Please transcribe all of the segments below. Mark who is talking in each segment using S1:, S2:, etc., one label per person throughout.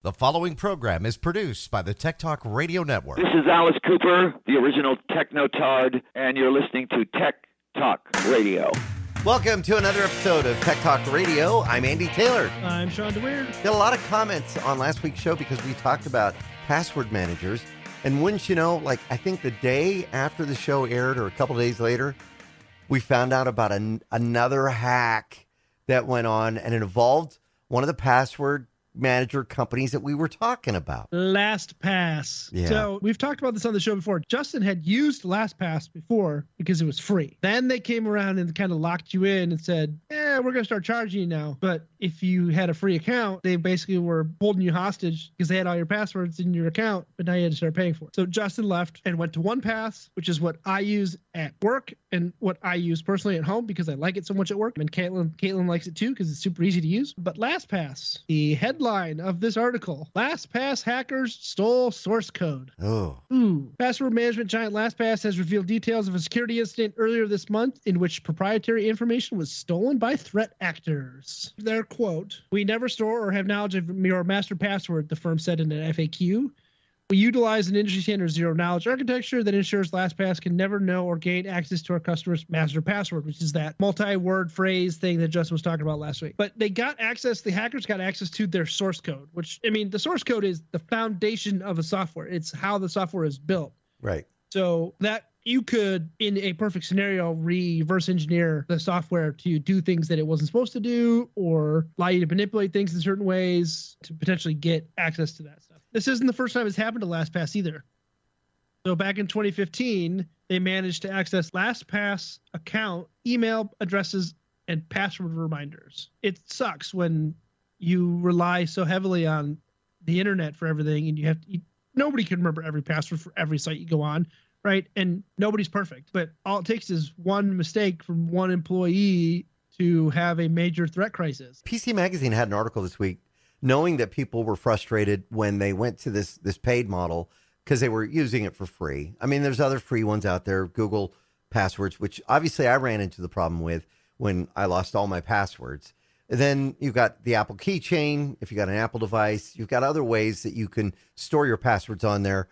S1: The following program is produced by the Tech Talk Radio Network.
S2: This is Alice Cooper, the original Technotard, and you're listening to Tech Talk Radio.
S1: Welcome to another episode of Tech Talk Radio. I'm Andy Taylor.
S3: I'm Sean DeWeird.
S1: Got a lot of comments on last week's show because we talked about password managers. And wouldn't you know, I think the day after the show aired or a couple days later, we found out about another hack that went on, and it involved one of the password manager companies that we were talking about.
S3: LastPass.
S1: Yeah.
S3: So we've talked about this on the show before. Justin had used LastPass before because it was free. Then they came around and kind of locked you in and said, we're going to start charging you now. But if you had a free account, they basically were holding you hostage because they had all your passwords in your account, but now you had to start paying for it. So Justin left and went to OnePass, which is what I use at work and what I use personally at home because I like it so much at work. And Caitlin likes it too because it's super easy to use. But LastPass, the headline of this article, LastPass hackers stole source code. Password management giant LastPass has revealed details of a security incident earlier this month in which proprietary information was stolen by threat actors. Their quote, "We never store or have knowledge of your master password," the firm said in an FAQ. "We utilize an industry standard zero-knowledge architecture that ensures LastPass can never know or gain access to our customer's master password," which is that multi-word phrase thing that Justin was talking about last week. But the hackers got access to their source code, which, the source code is the foundation of a software. It's how the software is built.
S1: Right.
S3: So that you could, in a perfect scenario, reverse engineer the software to do things that it wasn't supposed to do or allow you to manipulate things in certain ways to potentially get access to that stuff. This isn't the first time it's happened to LastPass either. So back in 2015, they managed to access LastPass account, email addresses, and password reminders. It sucks when you rely so heavily on the internet for everything and nobody can remember every password for every site you go on. Right. And nobody's perfect, but all it takes is one mistake from one employee to have a major threat crisis.
S1: PC Magazine had an article this week knowing that people were frustrated when they went to this paid model because they were using it for free. There's other free ones out there, Google Passwords, which obviously I ran into the problem with when I lost all my passwords. Then you've got the Apple keychain. If you got an Apple device, you've got other ways that you can store your passwords on there.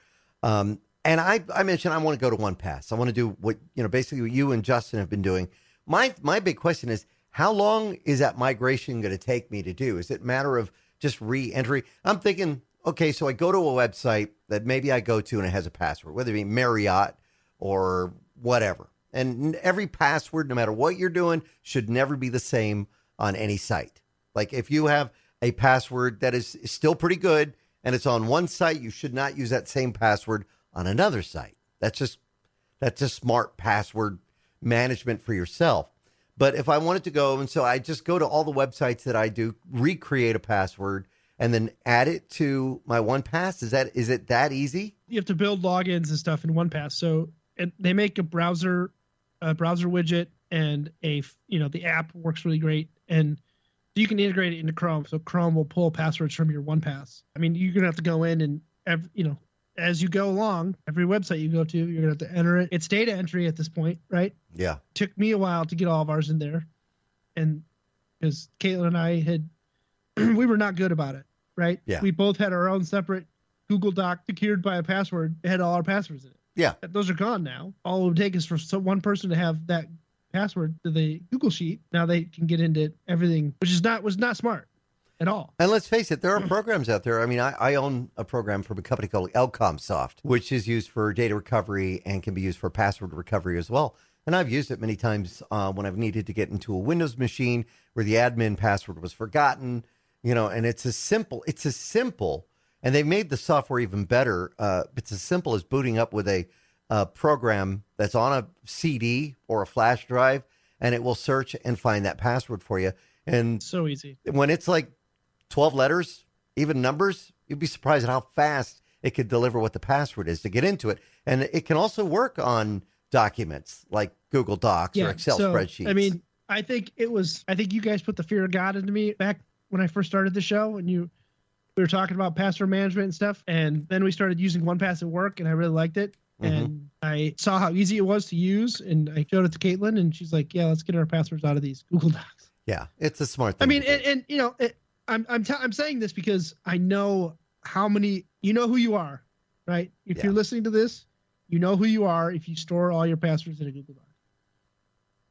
S1: And I mentioned I want to go to OnePass. I want to do what, basically what you and Justin have been doing. My big question is, how long is that migration going to take me to do? Is it a matter of just re-entry? I'm thinking, okay, so I go to a website that maybe I go to and it has a password, whether it be Marriott or whatever. And every password, no matter what you're doing, should never be the same on any site. Like if you have a password that is still pretty good and it's on one site, you should not use that same password on another site. That's just smart password management for yourself. But if I wanted to go, and so I just go to all the websites that I do, recreate a password, and then add it to my OnePass. Is it that easy?
S3: You have to build logins and stuff in OnePass. So they make a browser widget, and the app works really great, and you can integrate it into Chrome. So Chrome will pull passwords from your OnePass. You're gonna have to go in and as you go along, every website you go to, you're going to have to enter it. It's data entry at this point, right?
S1: Yeah.
S3: Took me a while to get all of ours in there. And because Caitlin and I we were not good about it, right?
S1: Yeah.
S3: We both had our own separate Google Doc secured by a password. It had all our passwords in it.
S1: Yeah.
S3: Those are gone now. All it would take is for one person to have that password to the Google Sheet. Now they can get into everything, which was not smart at all.
S1: And let's face it, there are programs out there. I own a program from a company called Elcomsoft, which is used for data recovery and can be used for password recovery as well. And I've used it many times when I've needed to get into a Windows machine where the admin password was forgotten, and it's as simple, and they've made the software even better. It's as simple as booting up with a program that's on a CD or a flash drive, and it will search and find that password for you. And
S3: so easy.
S1: When it's like 12 letters, even numbers, you'd be surprised at how fast it could deliver what the password is to get into it. And it can also work on documents like Google Docs or Excel spreadsheets.
S3: I think you guys put the fear of God into me back when I first started the show, and we were talking about password management and stuff. And then we started using OnePass at work, and I really liked it. And I saw how easy it was to use, and I showed it to Caitlin, and she's like, yeah, let's get our passwords out of these Google Docs.
S1: Yeah, it's a smart thing.
S3: I mean, and you know, I'm saying this because I know how many, you know who you are, right? If you're listening to this, you know who you are if you store all your passwords in a Google Doc.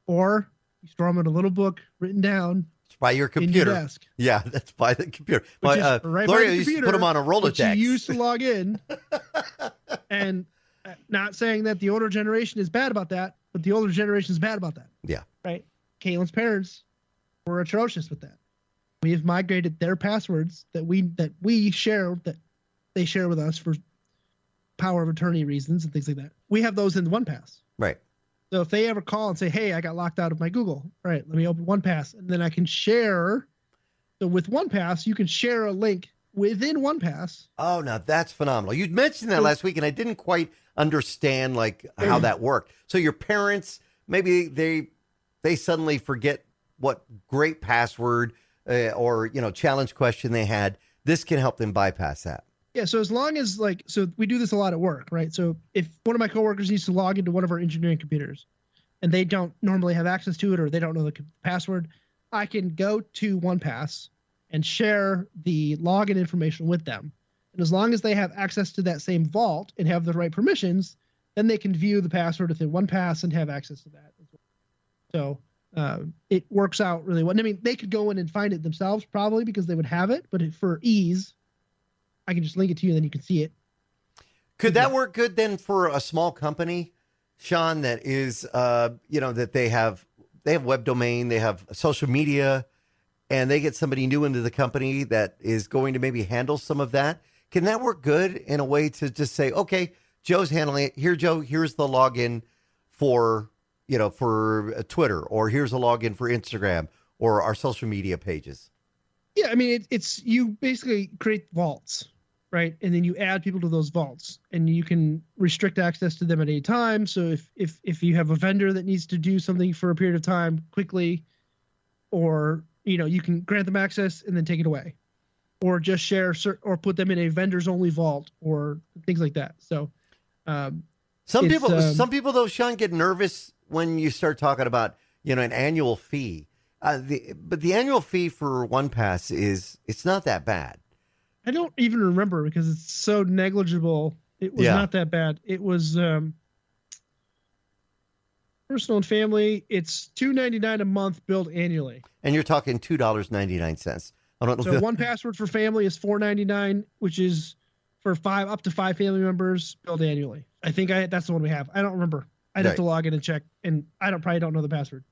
S3: Or you store them in a little book written down.
S1: It's by your computer.
S3: In your desk.
S1: Yeah, that's by the computer.
S3: Which is right
S1: Gloria
S3: by the
S1: used
S3: computer,
S1: to put them on a Rolodex.
S3: Which you use to log in. And not saying that the older generation is bad about that, but the older generation is bad about that.
S1: Yeah.
S3: Right? Caitlin's parents were atrocious with that. We have migrated their passwords that we share, that they share with us for power of attorney reasons and things like that. We have those in OnePass.
S1: Right.
S3: So if they ever call and say, hey, I got locked out of my Google, all right, let me open OnePass, and then I can share. So with OnePass, you can share a link within OnePass.
S1: Oh, now that's phenomenal. You mentioned that last week, and I didn't quite understand how that worked. So your parents, maybe they suddenly forget what great password or challenge question they had. This can help them bypass that.
S3: Yeah, so as long as so we do this a lot at work, right? So if one of my coworkers needs to log into one of our engineering computers and they don't normally have access to it or they don't know the password, I can go to OnePass and share the login information with them. And as long as they have access to that same vault and have the right permissions, then they can view the password within OnePass and have access to that as well. So it works out really well. I mean, they could go in and find it themselves probably because they would have it, but for ease, I can just link it to you and then you can see it.
S1: Could that work good then for a small company, Sean, that is, that they have web domain, they have social media, and they get somebody new into the company that is going to maybe handle some of that? Can that work good in a way to just say, okay, Joe's handling it. Here, Joe, here's the login for Twitter, or here's a login for Instagram or our social media pages?
S3: Yeah, I mean, it's you basically create vaults, right? And then you add people to those vaults, and you can restrict access to them at any time. So if you have a vendor that needs to do something for a period of time quickly, or you can grant them access and then take it away, or just share or put them in a vendors only vault or things like that. So
S1: some people though, Sean, get nervous when you start talking about an annual fee. But the annual fee for OnePass it's not that bad.
S3: I don't even remember because it's so negligible. It was not that bad. It was personal and family. It's $2.99 a month billed annually. And you're talking $2.99. I don't know. So one password for family is $4.99, which is for up to 5 family members billed annually. I think that's the one we have. I don't remember. I'd have to log in and check, and I probably don't know the password.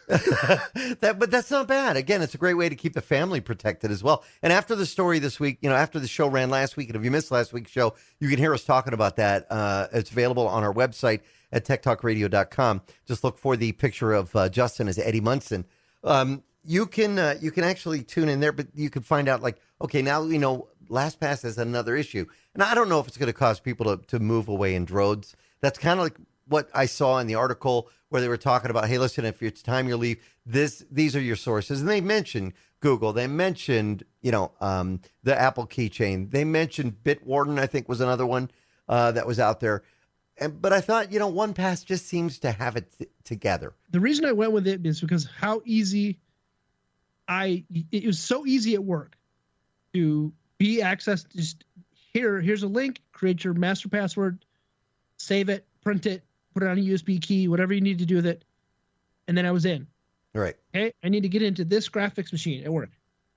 S3: But that's not bad. Again, it's a great way to keep the family protected as well. And after the story this week, after the show ran last week, and if you missed last week's show, you can hear us talking about that. It's available on our website at techtalkradio.com. Just look for the picture of Justin as Eddie Munson. You can actually tune in there, but you can find out okay, now we know LastPass has another issue. And I don't know if it's going to cause people to move away in droves. That's kind of like what I saw in the article where they were talking about, hey, listen, if it's time you leave, these are your sources. And they mentioned Google. They mentioned, the Apple keychain. They mentioned Bitwarden, I think was another one that was out there. But I thought, OnePass just seems to have it together. The reason I went with it is because how easy it was so easy at work to be accessed. Just here's a link, create your master password, save it, print it, put it on a USB key, whatever you need to do with it. And then I was in. Right. Okay. I need to get into this graphics machine at work.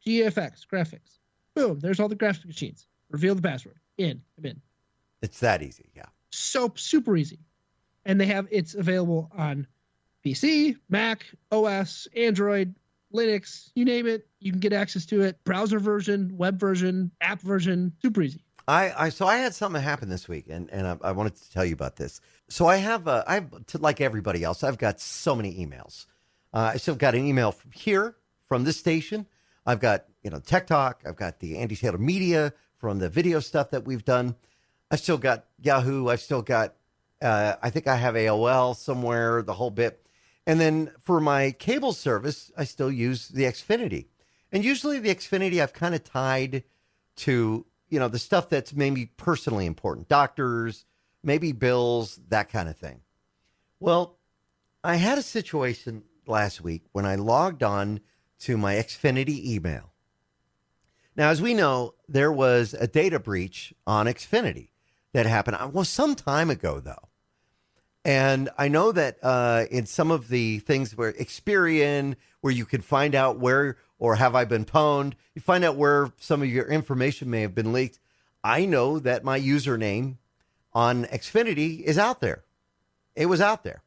S3: GFX graphics. Boom. There's all the graphics machines. Reveal the password. I'm in. It's that easy. Yeah. So super easy. And it's available on PC, Mac, OS, Android, Linux, you name it. You can get access to it. Browser version, web version, app version, super easy. So I had something happen this week, and I wanted to tell you about this. So like everybody else, I've got so many emails. I still got an email from this station. I've got, Tech Talk. I've got the Andy Taylor Media from the video stuff that we've done. I've still got Yahoo. I've still got, I think I have AOL somewhere, the whole bit. And then for my cable service, I still use the Xfinity. And usually the Xfinity I've kind of tied to, the stuff that's maybe personally important. Doctors, maybe bills, that kind of thing. Well, I had a situation last week when I logged on to my Xfinity email.
S1: Now, as we know, there was a data breach on Xfinity that happened, well, some time ago, though. And I know that in some of the things where Experian, where you can find out where, or have I been pwned, you find out where some of your information may have been leaked. I know that my username on Xfinity is out there. It was out there.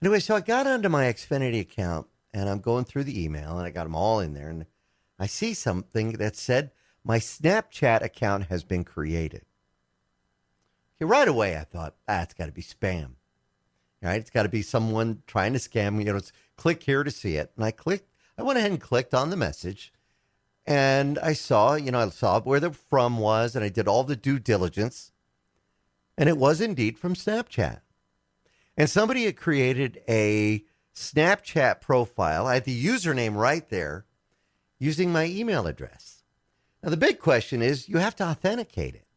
S1: Anyway, so I got onto my Xfinity account, and I'm going through the email, and I got them all in there, and I see something that said, my Snapchat account has been created. Okay, right away, I thought, it's got to be spam. Right? It's got to be someone trying to scam me. It's click here to see it. And I went ahead and clicked on the message, and I saw where the from was, and I did all the due diligence, and it was indeed from Snapchat. And somebody had created a Snapchat profile. I had the username right there using my email address. Now, the big question is, you have to authenticate it,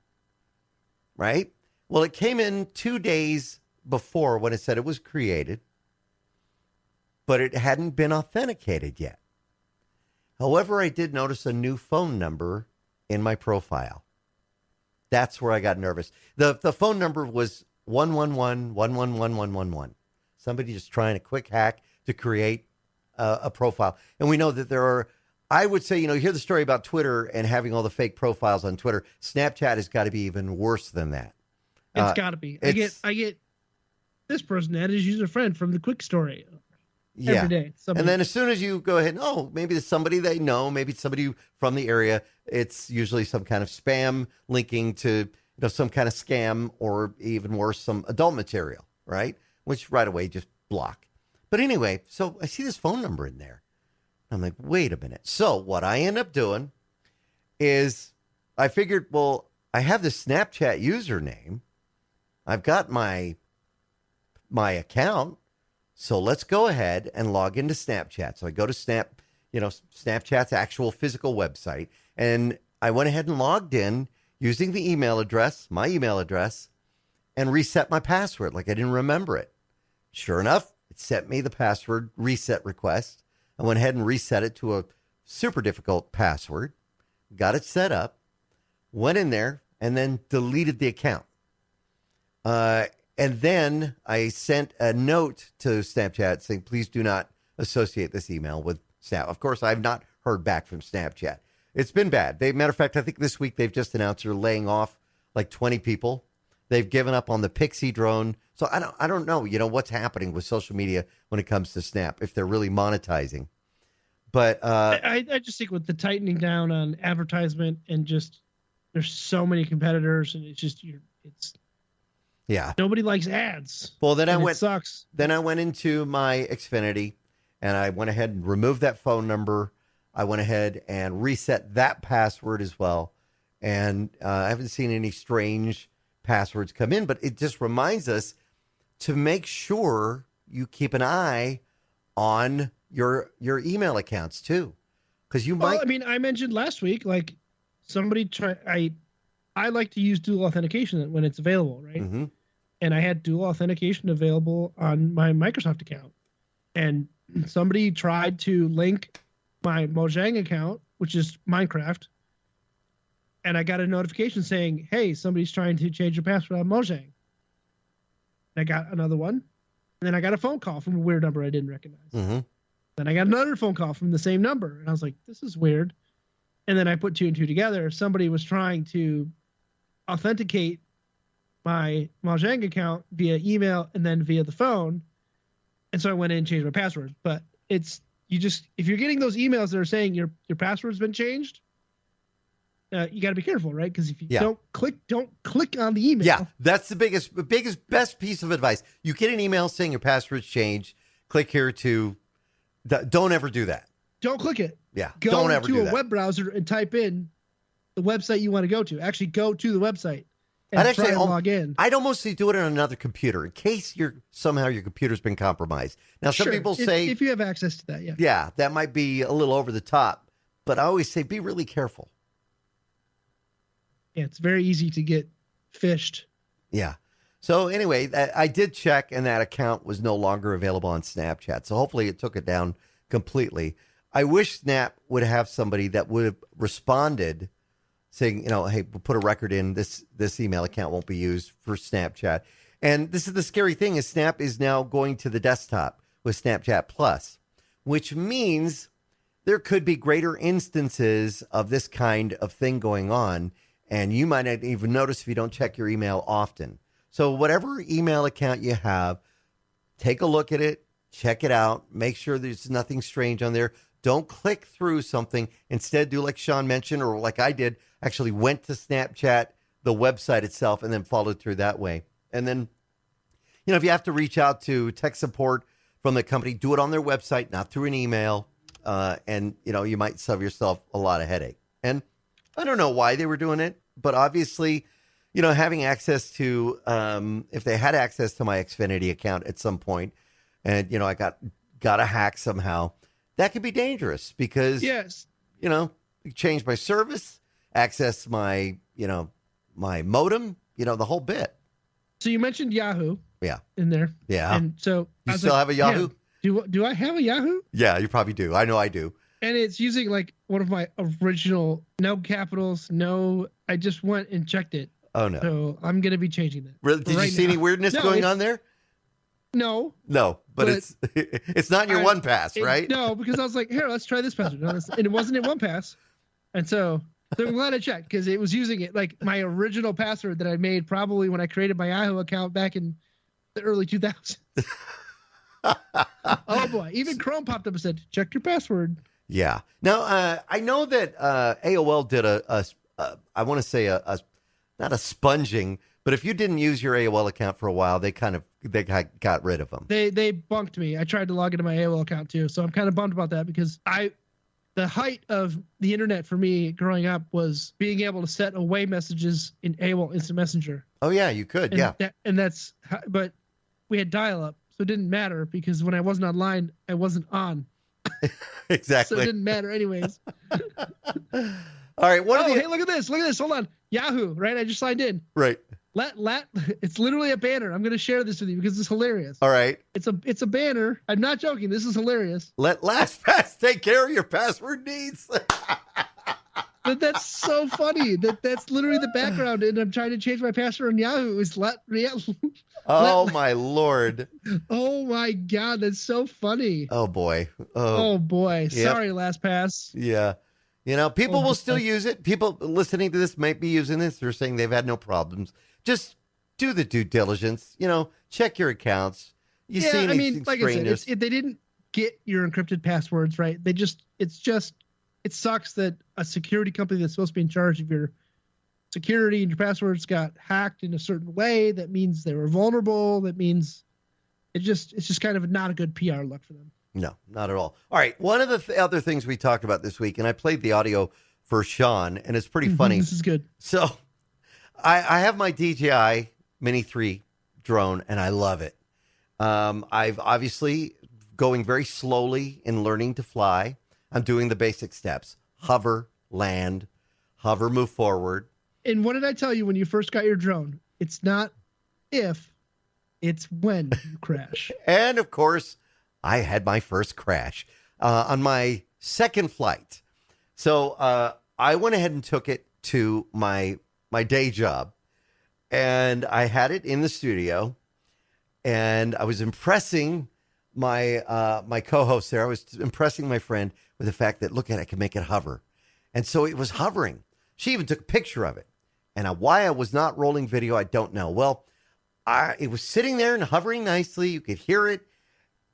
S1: right? Well, it came in 2 days before when it said it was created, but it hadn't been authenticated yet. However, I did notice a new phone number in my profile. That's where I got nervous. The phone number was 111-111-111. Somebody just trying a quick hack to create a profile. And we know that there are, I would say, you hear the story about Twitter and having all the fake profiles on Twitter. Snapchat has got to be even worse than that.
S3: It's got to be. I get this person that is user friend from the quick story every day.
S1: And then as soon as you go ahead, maybe it's somebody they know, maybe it's somebody from the area. It's usually some kind of spam linking to some kind of scam, or even worse, some adult material, right? Which right away just block. But anyway, so I see this phone number in there. I'm like, wait a minute. So what I end up doing is I figured, well, I have the Snapchat username. I've got my account. So let's go ahead and log into Snapchat. So I go to Snapchat's actual physical website, and I went ahead and logged in using the my email address, and reset my password like I didn't remember it. Sure enough, it sent me the password reset request. I went ahead and reset it to a super difficult password, got it set up, went in there, and then deleted the account. And then I sent a note to Snapchat saying, please do not associate this email with Snap. Of course, I've not heard back from Snapchat. It's been bad. Matter of fact, I think this week they've just announced they're laying off like 20 people. They've given up on the Pixie drone. So I don't know, what's happening with social media when it comes to Snap, if they're really monetizing. But
S3: I just think with the tightening down on advertisement and just there's so many competitors, and nobody likes ads.
S1: Well, then
S3: it sucks.
S1: Then I went into my Xfinity, and I went ahead and removed that phone number. I went ahead and reset that password as well. And I haven't seen any strange passwords come in, but it just reminds us to make sure you keep an eye on your email accounts too. Because
S3: I mentioned last week, like somebody I like to use dual authentication when it's available, right?
S1: Mm-hmm.
S3: And I had dual authentication available on my Microsoft account. And somebody tried to link my Mojang account, which is Minecraft, and I got a notification saying, hey, somebody's trying to change your password on Mojang. And I got another one. And then I got a phone call from a weird number I didn't recognize.
S1: Mm-hmm.
S3: Then I got another phone call from the same number. And I was like, this is weird. And then I put two and two together. Somebody was trying to authenticate my Mojang account via email and then via the phone. And so I went in and changed my password. But if you're getting those emails that are saying your password's been changed, you got to be careful, right? Because if you don't click on the email.
S1: Yeah, that's the biggest, best piece of advice. You get an email saying your password's changed. Click here to. Don't ever do that.
S3: Don't click it.
S1: Yeah,
S3: don't ever do that. Go to a web browser and type in the website you want to go to. Actually, go to the website and try and log in.
S1: I'd almost do it on another computer in case your computer's been compromised. Now, some people say
S3: if you have access to that,
S1: yeah, that might be a little over the top. But I always say be really careful.
S3: Yeah, it's very easy to get phished.
S1: Yeah. So anyway, I did check, and that account was no longer available on Snapchat. So hopefully it took it down completely. I wish Snap would have somebody that would have responded saying, hey, we'll put a record in. This email account won't be used for Snapchat. And this is the scary thing is Snap is now going to the desktop with Snapchat Plus, which means there could be greater instances of this kind of thing going on. And you might not even notice if you don't check your email often. So whatever email account you have, take a look at it, check it out, make sure there's nothing strange on there. Don't click through something. Instead, do like Sean mentioned, or like I did, actually went to Snapchat, the website itself, and then followed through that way. And then, if you have to reach out to tech support from the company, do it on their website, not through an email. And, you might save yourself a lot of headache. And I don't know why they were doing it, but obviously, having access to, if they had access to my Xfinity account at some point, and, I got a hack somehow, that could be dangerous because,
S3: yes,
S1: change my service, access my, my modem, the whole bit.
S3: So you mentioned Yahoo.
S1: Yeah.
S3: In there.
S1: Yeah.
S3: And so
S1: you still have a Yahoo?
S3: Yeah. Do I have a Yahoo?
S1: Yeah, you probably do. I know I do.
S3: And it's using like one of my original, no capitals, no. I just went and checked it.
S1: Oh no.
S3: So I'm gonna be changing that.
S1: Really? Did you see any weirdness going on there?
S3: No.
S1: No, but it's not in your OnePass, right?
S3: No, because I was like, here, let's try this password. And it wasn't in OnePass. And so I'm glad I checked because it was using it like my original password that I made probably when I created my Yahoo account back in the early 2000s. Oh boy. Even Chrome popped up and said, check your password.
S1: Yeah. Now, I know that AOL did I want to say not a sponging, but if you didn't use your AOL account for a while, they got rid of them.
S3: They bunked me. I tried to log into my AOL account too. So I'm kind of bummed about that because the height of the internet for me growing up was being able to set away messages in AOL Instant Messenger.
S1: Oh yeah, you could.
S3: But we had dial-up, so it didn't matter because when I wasn't online, I wasn't on.
S1: Exactly.
S3: So it didn't matter anyways.
S1: All right.
S3: Hey, look at this. Hold on. Yahoo, right? I just signed in.
S1: Right.
S3: It's literally a banner. I'm going to share this with you because it's hilarious.
S1: All right.
S3: It's a banner. I'm not joking. This is hilarious.
S1: Let LastPass take care of your password needs.
S3: But that's so funny. That's literally the background, and I'm trying to change my password on Yahoo.
S1: My Lord.
S3: Oh my God, that's so funny.
S1: Oh boy.
S3: Oh boy.
S1: Yep.
S3: Sorry, LastPass.
S1: Yeah. People will still use it. People listening to this might be using this. They're saying they've had no problems. Just do the due diligence. Check your accounts. You see anything
S3: like
S1: strange?
S3: I said, they didn't get your encrypted passwords right. It sucks that a security company that's supposed to be in charge of your security and your passwords got hacked in a certain way. That means they were vulnerable. That means it's just kind of not a good PR look for them.
S1: No, not at all. All right. One of the other things we talked about this week, and I played the audio for Sean, and it's pretty funny.
S3: This is good.
S1: So I have my DJI Mini 3 drone, and I love it. I've obviously going very slowly in learning to fly. I'm doing the basic steps: hover, land, hover, move forward.
S3: And what did I tell you when you first got your drone? It's not if, it's when you crash.
S1: And of course, I had my first crash on my second flight. So I went ahead and took it to my day job, and I had it in the studio, and I was impressing my co-host there. I was impressing my friend with the fact that, look at it, I can make it hover. And so it was hovering. She even took a picture of it. And why I was not rolling video, I don't know. Well, it was sitting there and hovering nicely. You could hear it.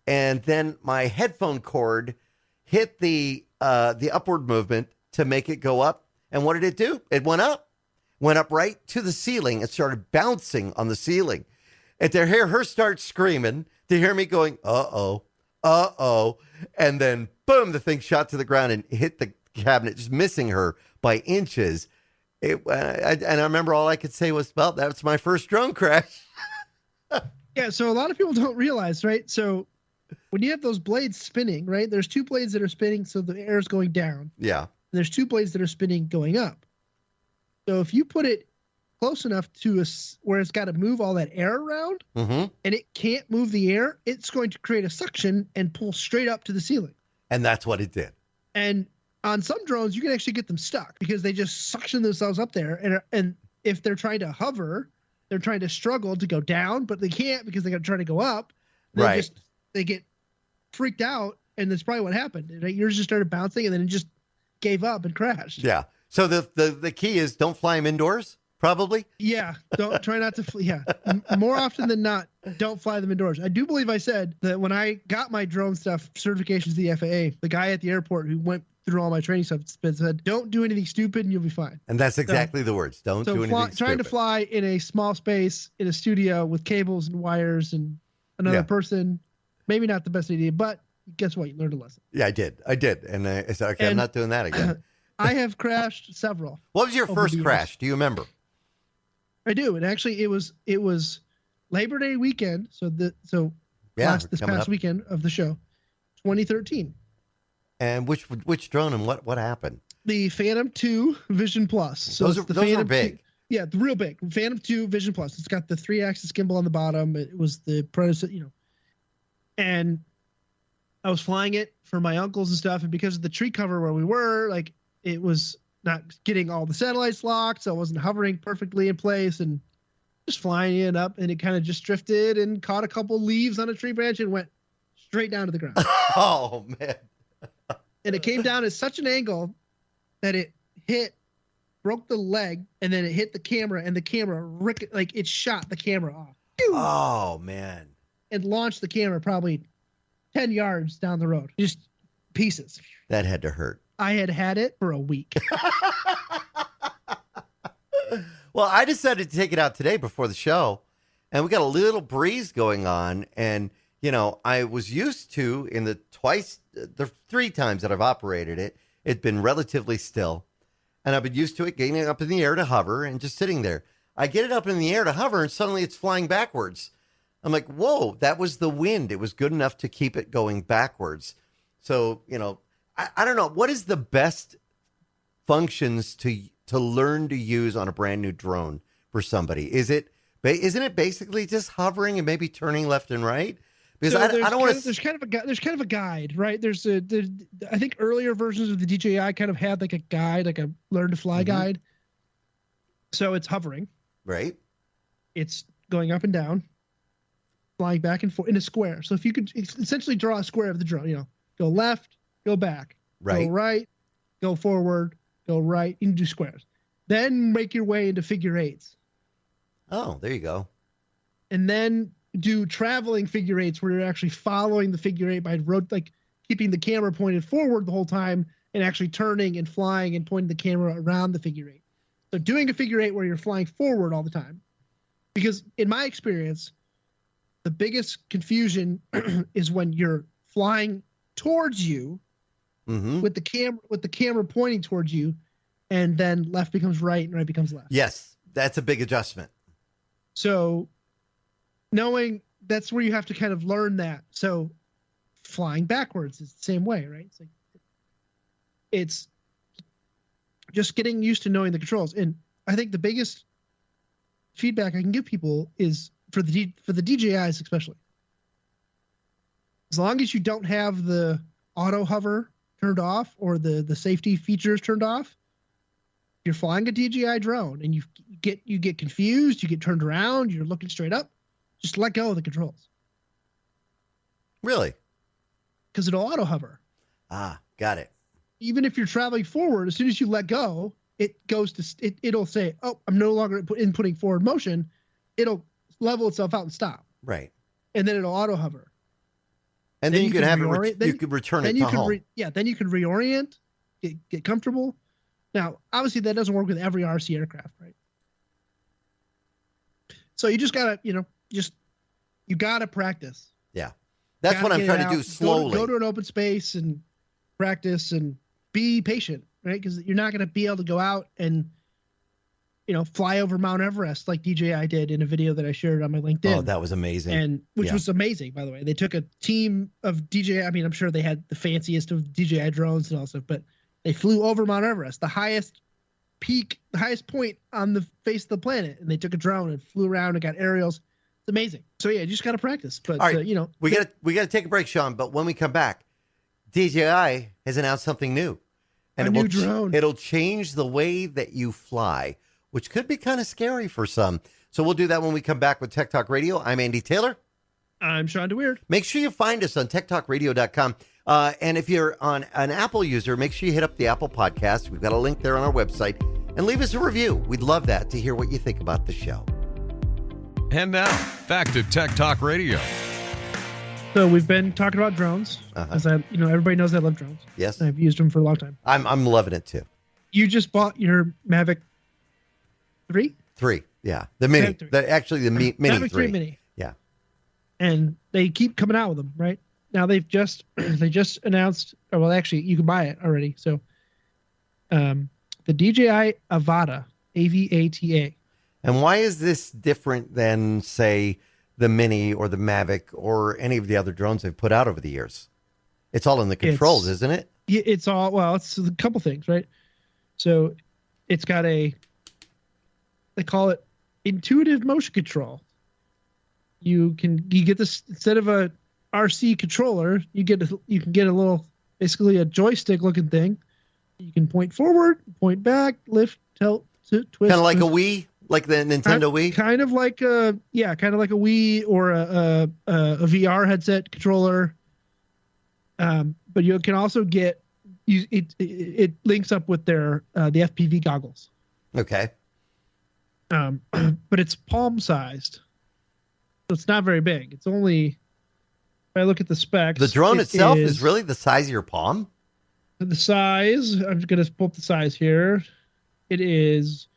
S1: And then my headphone cord hit the upward movement to make it go up. And what did it do? It went up right to the ceiling. It started bouncing on the ceiling. And to hear her start screaming, to hear me going, uh-oh. And then, boom, the thing shot to the ground and hit the cabinet, just missing her by inches. And I remember all I could say was, well, that's my first drone crash.
S3: Yeah, so a lot of people don't realize, right? So when you have those blades spinning, right, there's two blades that are spinning, so the air is going down.
S1: Yeah.
S3: And there's two blades that are spinning going up. So if you put it close enough to where it's got to move all that air around, and it can't move the air, it's going to create a suction and pull straight up to the ceiling.
S1: And that's what it did.
S3: And on some drones, you can actually get them stuck because they just suction themselves up there. And if they're trying to hover, they're trying to struggle to go down, but they can't because they're trying to go up. They get freaked out, and that's probably what happened. Yours just started bouncing, and then it just gave up and crashed.
S1: Yeah. So the key is don't fly them indoors, probably.
S3: Yeah. Don't try not to. Yeah. More often than not, don't fly them indoors. I do believe I said that when I got my drone stuff certifications to the FAA, the guy at the airport who went through all my training stuff said, "Don't do anything stupid, and you'll be fine."
S1: And that's exactly the words. Don't do anything stupid.
S3: Trying to fly in a small space in a studio with cables and wires and another person, maybe not the best idea, but guess what? You learned a lesson.
S1: Yeah, I did. And I said, okay, I'm not doing that again.
S3: I have crashed several.
S1: What was your first crash? Do you remember?
S3: I do. And actually it was Labor Day weekend. This past weekend of the show, 2013.
S1: And which drone and what happened?
S3: The Phantom 2 Vision Plus. So
S1: those are big.
S3: Yeah, the real big Phantom 2 Vision Plus. It's got the 3-axis gimbal on the bottom. It was the predecessor, and I was flying it for my uncles and stuff. And because of the tree cover where we were, like, it was not getting all the satellites locked. So I wasn't hovering perfectly in place and just flying it up. And it kind of just drifted and caught a couple leaves on a tree branch and went straight down to the ground.
S1: Oh, man.
S3: And it came down at such an angle that it broke the leg, and then it hit the camera, and the camera it shot the camera off.
S1: Oh, man.
S3: And launched the camera probably 10 yards down the road. Just pieces.
S1: That had to hurt.
S3: I had it for a week.
S1: Well, I decided to take it out today before the show, and we got a little breeze going on, and I was used to the 3 times that I've operated it, it's been relatively still. And I've been used to it getting it up in the air to hover and just sitting there. I get it up in the air to hover and suddenly it's flying backwards. I'm like, whoa, that was the wind. It was good enough to keep it going backwards. So, I don't know. What is the best functions to learn to use on a brand new drone for somebody? Isn't it basically just hovering and maybe turning left and right? Because I don't want to.
S3: There's kind of a guide, right? I think earlier versions of the DJI kind of had like a guide, like a learn to fly guide. So it's hovering,
S1: right?
S3: It's going up and down, flying back and forth in a square. So if you could essentially draw a square of the drone, go left, go back, go right, go forward, go right. You can do squares. Then make your way into figure eights.
S1: Oh, there you go.
S3: And then do traveling figure eights where you're actually following the figure eight by keeping the camera pointed forward the whole time and actually turning and flying and pointing the camera around the figure eight. So doing a figure eight where you're flying forward all the time, because in my experience, the biggest confusion is when you're flying towards you with the camera pointing towards you, and then left becomes right and right becomes left.
S1: Yes, that's a big adjustment.
S3: So knowing that's where you have to kind of learn that. So flying backwards is the same way, right? It's just getting used to knowing the controls. And I think the biggest feedback I can give people is for the DJIs, especially. As long as you don't have the auto hover turned off or the safety features turned off, you're flying a DJI drone and you get confused, you get turned around, you're looking straight up. Just let go of the controls.
S1: Really?
S3: Because it'll auto hover.
S1: Ah, got it.
S3: Even if you're traveling forward, as soon as you let go, it'll say, "Oh, I'm no longer inputting forward motion." It'll level itself out and stop.
S1: Right.
S3: And then it'll auto hover.
S1: And then you could have you could return it to home.
S3: Then you can reorient, get comfortable. Now, obviously, that doesn't work with every RC aircraft, right? So you just gotta, you gotta practice.
S1: Yeah, that's what I'm trying to do slowly.
S3: Go to an open space and practice and be patient, right? Because you're not gonna be able to go out and, fly over Mount Everest like DJI did in a video that I shared on my LinkedIn.
S1: Oh, that was amazing.
S3: And which was amazing, by the way. They took a team of DJI. I mean, I'm sure they had the fanciest of DJI drones and all stuff, but they flew over Mount Everest, the highest point on the face of the planet, and they took a drone and flew around and got aerials. It's amazing. So yeah, you just got to practice. But
S1: all right, we got to take a break, Sean. But when we come back, DJI has announced something new. And
S3: A new drone.
S1: It'll change the way that you fly, which could be kind of scary for some. So we'll do that when we come back with Tech Talk Radio. I'm Andy Taylor.
S3: I'm Sean DeWeird.
S1: Make sure you find us on TechtalkRadio.com. And if you're an Apple user, make sure you hit up the Apple Podcast. We've got a link there on our website. And leave us a review. We'd love that to hear what you think about the show.
S4: And now, back to Tech Talk Radio.
S3: So we've been talking about drones. As everybody knows I love drones.
S1: Yes.
S3: I've used them for a long time.
S1: I'm loving it too.
S3: You just bought your Mavic 3?
S1: 3, yeah. The Mini.
S3: Mavic 3.
S1: Actually, the Mini
S3: Mavic
S1: 3.
S3: Mini.
S1: Yeah.
S3: And they keep coming out with them, right? Now they've just announced, or well, actually, you can buy it already. So, the DJI Avata, Avata.
S1: And why is this different than, say, the Mini or the Mavic or any of the other drones they've put out over the years? It's all in the controls, isn't it?
S3: It's all, well, it's a couple things, right? So it's got they call it intuitive motion control. You get this, instead of a RC controller, you can get a little, basically a joystick looking thing. You can point forward, point back, lift, tilt, twist.
S1: Kind of like a Wii, like the Nintendo Wii?
S3: Kind of like a Wii or a VR headset controller. But you can also get, it links up with their the FPV goggles.
S1: Okay.
S3: But it's palm sized. So it's not very big. It's only, if I look at the specs.
S1: The drone itself is really the size of your palm?
S3: The size, I'm going to pull up the size here. It is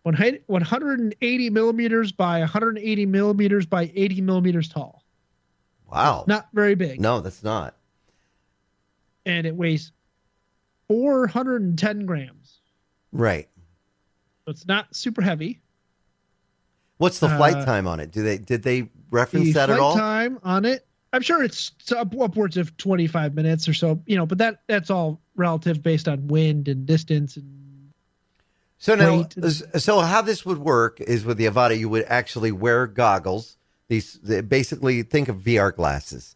S3: 180 millimeters by 180 millimeters by 80 millimeters tall.
S1: Wow.
S3: Not very big.
S1: No, that's not.
S3: And it weighs 410 grams.
S1: Right.
S3: So it's not super heavy.
S1: What's the flight time on it? Did they reference that at all?
S3: Flight time on it, I'm sure it's upwards of 25 minutes or so, but that's all relative based on wind and distance and
S1: so now,
S3: weight.
S1: So how this would work is with the Avata, you would actually wear goggles. Basically think of VR glasses,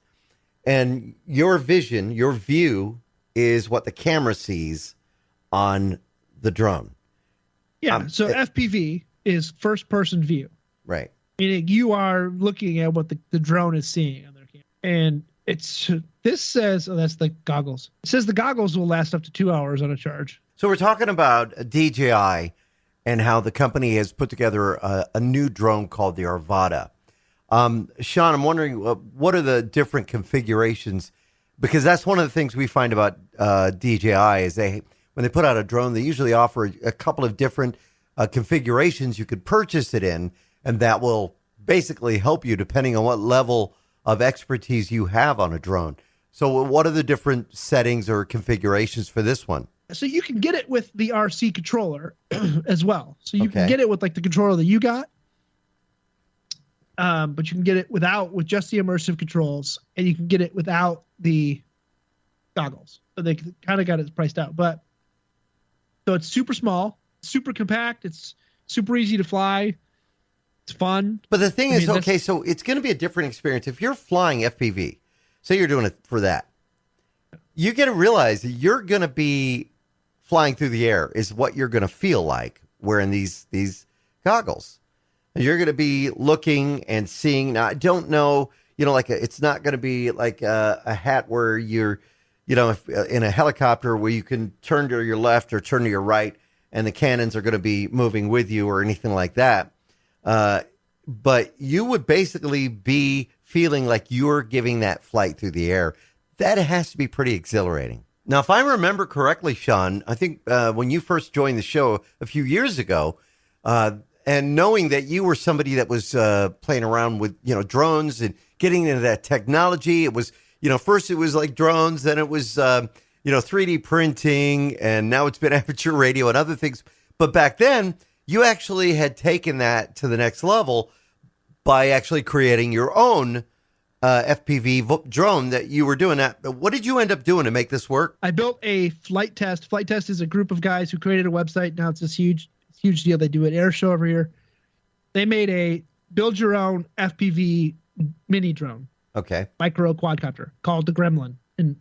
S1: and your view is what the camera sees on the drone.
S3: Yeah. So FPV is first person view.
S1: Right.
S3: Meaning you are looking at what the drone is seeing on their camera. And this says, that's the goggles. It says the goggles will last up to 2 hours on a charge.
S1: So we're talking about DJI and how the company has put together a new drone called the Avata. Sean, I'm wondering, what are the different configurations? Because that's one of the things we find about DJI is when they put out a drone, they usually offer a couple of different configurations you could purchase it in, and that will basically help you depending on what level of expertise you have on a drone. So what are the different settings or configurations for this one?
S3: So you can get it with the RC controller as well. So you can get it with like the controller that you got, but you can get it with just the immersive controls, and you can get it without the goggles. So they kind of got it priced out, so it's super small, super compact. It's super easy to fly. It's fun.
S1: But the thing is, okay, so it's going to be a different experience. If you're flying FPV, say you're doing it for that, you got to realize that you're going to be flying through the air is what you're going to feel like wearing these goggles. And you're going to be looking and seeing. Now, I don't know, it's not going to be like a hat where you're, in a helicopter where you can turn to your left or turn to your right and the cannons are going to be moving with you or anything like that. But you would basically be feeling like you're giving that flight through the air. That has to be pretty exhilarating. Now, if I remember correctly, Sean, I think when you first joined the show a few years ago, and knowing that you were somebody that was playing around with, drones and getting into that technology, it was, first it was like drones, then it was, 3D printing, and now it's been amateur radio and other things. But back then, you actually had taken that to the next level by actually creating your own FPV drone that you were doing that. What did you end up doing to make this work?
S3: I built a flight test. Flight test is a group of guys who created a website. Now it's this huge deal. They do an air show over here. They made a build your own FPV mini drone.
S1: Okay.
S3: Micro quadcopter called the Gremlin. And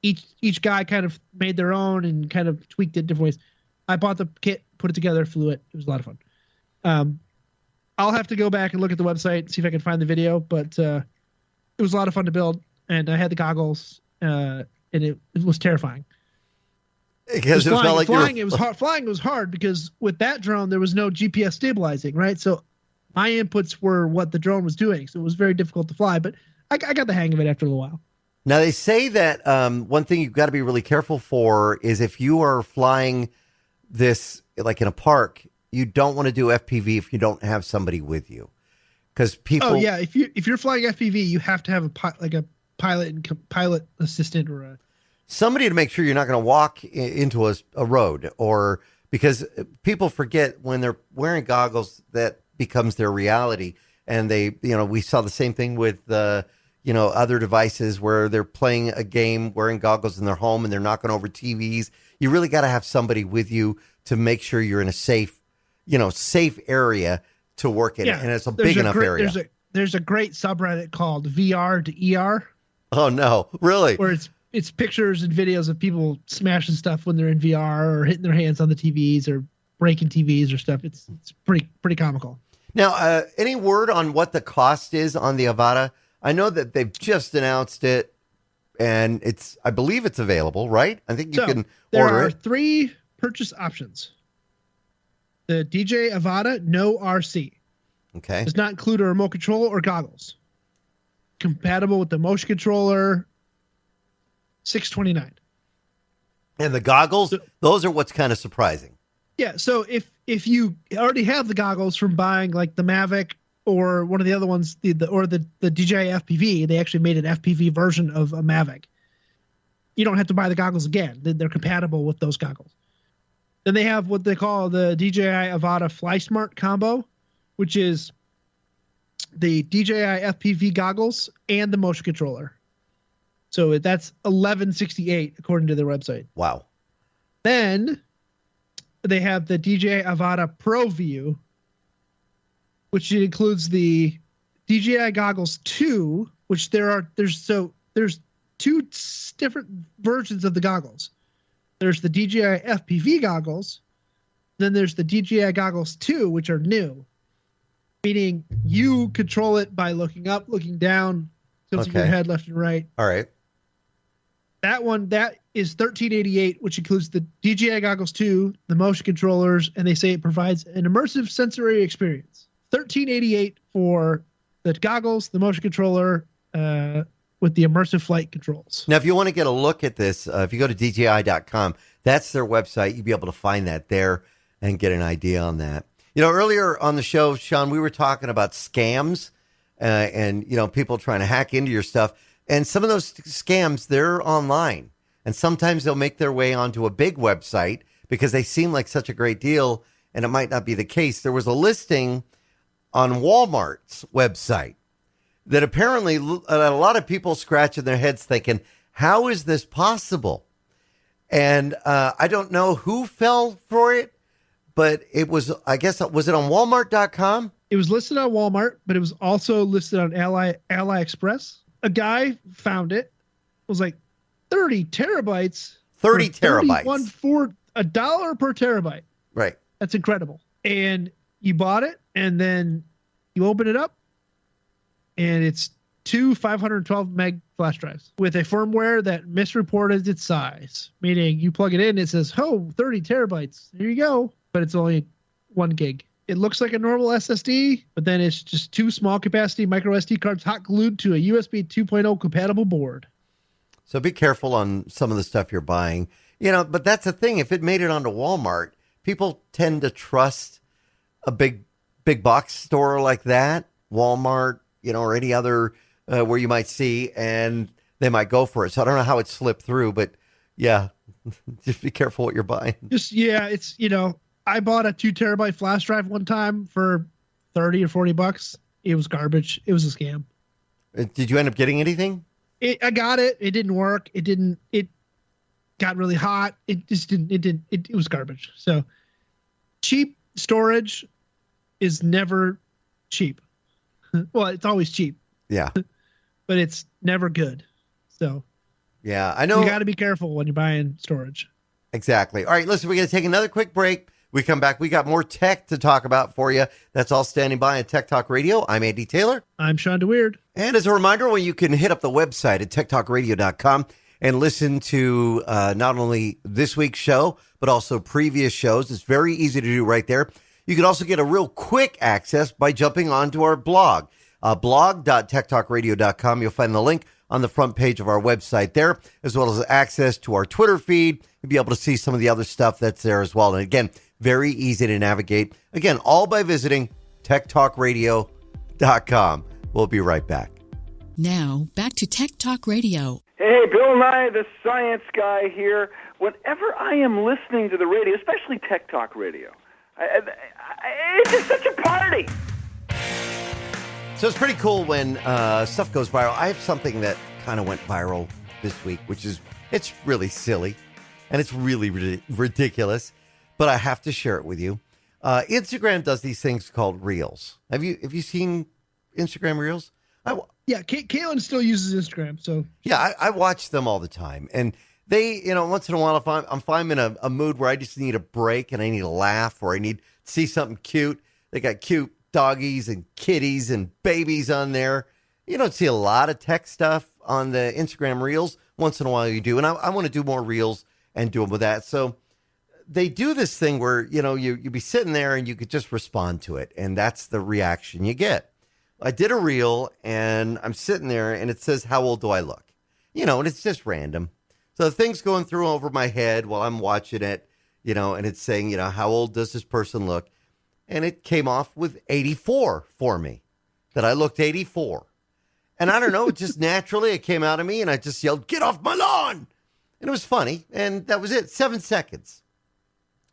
S3: each guy kind of made their own and kind of tweaked it different ways. I bought the kit, put it together, flew it. It was a lot of fun. I'll have to go back and look at the website, see if I can find the video, but it was a lot of fun to build, and I had the goggles, and it was terrifying.
S1: Because it felt like
S3: flying was hard because with that drone there was no GPS stabilizing, right? So my inputs were what the drone was doing, so it was very difficult to fly. But I got the hang of it after a little while.
S1: Now they say that one thing you've got to be really careful for is if you are flying this like in a park, you don't want to do FPV if you don't have somebody with you, because people. Oh
S3: yeah, if you're flying FPV, you have to have a pilot and pilot assistant or a.
S1: Somebody to make sure you're not going to walk into a road, or because people forget when they're wearing goggles that becomes their reality. And we saw the same thing with other devices where they're playing a game wearing goggles in their home and they're knocking over TVs. You really got to have somebody with you to make sure you're in a safe area to work in. Yeah, and it's a big enough area.
S3: There's a great subreddit called VR to ER.
S1: Oh no, really?
S3: Where it's pictures and videos of people smashing stuff when they're in VR or hitting their hands on the TVs or breaking TVs or stuff. It's pretty comical.
S1: Now, any word on what the cost is on the Avata? I know that they've just announced it, and I believe it's available, right? I think you can order it.
S3: There are 3 purchase options. The DJI Avata No RC.
S1: Okay.
S3: Does not include a remote control or goggles. Compatible with the motion controller. $629.
S1: And the goggles, those are what's kind of surprising.
S3: Yeah, so if you already have the goggles from buying like the Mavic or one of the other ones, the DJI FPV, they actually made an FPV version of a Mavic. You don't have to buy the goggles again. They're compatible with those goggles. Then they have what they call the DJI Avata FlySmart combo, which is the DJI FPV goggles and the motion controller. So that's $1,168 according to their website.
S1: Wow.
S3: Then they have the DJI Avata Pro View, which includes the DJI Goggles 2, which there's 2 different versions of the goggles. There's the DJI FPV goggles, then there's the DJI Goggles 2, which are new, meaning you control it by looking up, looking down, tilting your head left and right.
S1: All right.
S3: That is $1,388, which includes the DJI Goggles 2, the motion controllers, and they say it provides an immersive sensory experience. $1,388 for the goggles, the motion controller, with the immersive flight controls.
S1: Now, if you want to get a look at this, if you go to DJI.com, that's their website. You'll be able to find that there and get an idea on that. Earlier on the show, Sean, we were talking about scams and people trying to hack into your stuff. And some of those scams, they're online. And sometimes they'll make their way onto a big website because they seem like such a great deal, and it might not be the case. There was a listing on Walmart's website that apparently a lot of people scratching their heads thinking, how is this possible? And I don't know who fell for it, but it was, I guess, was it on Walmart.com?
S3: It was listed on Walmart, but it was also listed on AliExpress. A guy found it. It was like 30 terabytes.
S1: 30 terabytes.
S3: For $1 per terabyte.
S1: Right.
S3: That's incredible. And you bought it, and then you open it up, and it's 2 512 meg flash drives with a firmware that misreported its size, meaning you plug it in, it says, 30 terabytes. There you go. But it's only 1 gig. It looks like a normal SSD, but then it's just 2 small capacity micro SD cards hot glued to a USB 2.0 compatible board.
S1: So be careful on some of the stuff you're buying. But that's the thing. If it made it onto Walmart, people tend to trust a big box store like that, Walmart, or any other where you might see, and they might go for it. So I don't know how it slipped through, but yeah, just be careful what you're buying.
S3: It's, I bought a 2 terabyte flash drive one time for $30 or $40. It was garbage. It was a scam.
S1: Did you end up getting anything?
S3: I got it. It didn't work. It got really hot. It was garbage. So cheap storage is never cheap. Well, it's always cheap.
S1: Yeah.
S3: But it's never good. So
S1: Yeah, I know.
S3: You got to be careful when you're buying storage.
S1: Exactly. All right, listen, we're going to take another quick break. We come back. We got more tech to talk about for you. That's all standing by on Tech Talk Radio. I'm Andy Taylor.
S3: I'm Sean DeWeird.
S1: And as a reminder, well, you can hit up the website at techtalkradio.com and listen to not only this week's show, but also previous shows. It's very easy to do right there. You can also get a real quick access by jumping onto our blog, blog.techtalkradio.com. You'll find the link on the front page of our website there, as well as access to our Twitter feed. You'll be able to see some of the other stuff that's there as well. And again, very easy to navigate. Again, all by visiting techtalkradio.com. We'll be right back.
S5: Now, back to Tech Talk Radio.
S6: Hey, Bill Nye, the science guy here. Whenever I am listening to the radio, especially Tech Talk Radio, it's just such a party.
S1: So it's pretty cool when stuff goes viral. I have something that kind of went viral this week, it's really silly and it's really ridiculous, but I have to share it with you. Instagram does these things called Reels. Have you seen Instagram Reels?
S3: Yeah, Caitlin still uses Instagram, so
S1: yeah, I watch them all the time, and they, once in a while, if I'm in a mood where I just need a break and I need to laugh or I need to see something cute, they got cute doggies and kitties and babies on there. You don't see a lot of tech stuff on the Instagram Reels. Once in a while you do, and I want to do more Reels and do them with that. So they do this thing where you be sitting there and you could just respond to it, and that's the reaction you get. I did a Reel, and I'm sitting there, and it says, "How old do I look?" And it's just random. So the thing's going through over my head while I'm watching it, and it's saying, how old does this person look? And it came off with 84 for me, that I looked 84. And I don't know, just naturally it came out of me, and I just yelled, "Get off my lawn!" And it was funny, and that was it, 7 seconds.